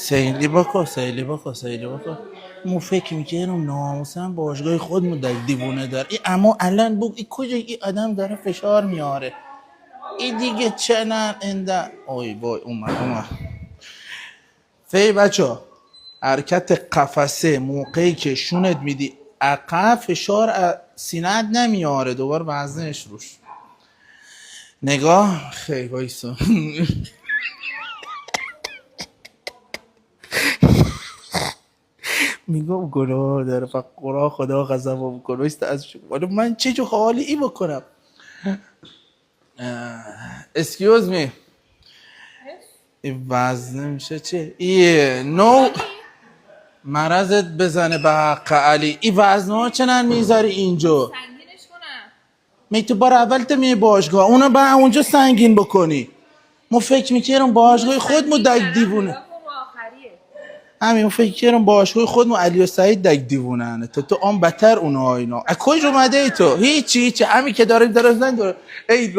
سیلی بکن سیلی بکن سیلی بکن. مو فکر میکردم ناموسم باشگاه خودمون در دیوونه داره این، اما الان بگو این کجا این آدم داره فشار میاره این دیگه چنن انده. اوی بای اومد. فی بچه حرکت قفسه موقعی که شونت میدی عقب فشار سینت نمیاره دوباره وزنش روش. نگاه خیلی بایستا میگم گناه داره فقرا خدا غضب بکنه از شما من چه جو حالی ای بکنم. اسکیوز می این وزنه میشه چه ایه نو مرضت بزنه به حق علی این وزنه ها چنن میذاری اینجا سنگینش کنم می تو بار اول تا می باشگاه اونو با اونجا سنگین بکنی. ما فکر میکردم باشگاه خودمو دک دیوونه همین فکر کردم باشگاه خودمو علی و سعید دک دیوونه تو آن بتر اونا اینا از کجا اومده ای تو هیچی همین که داره زن داره ای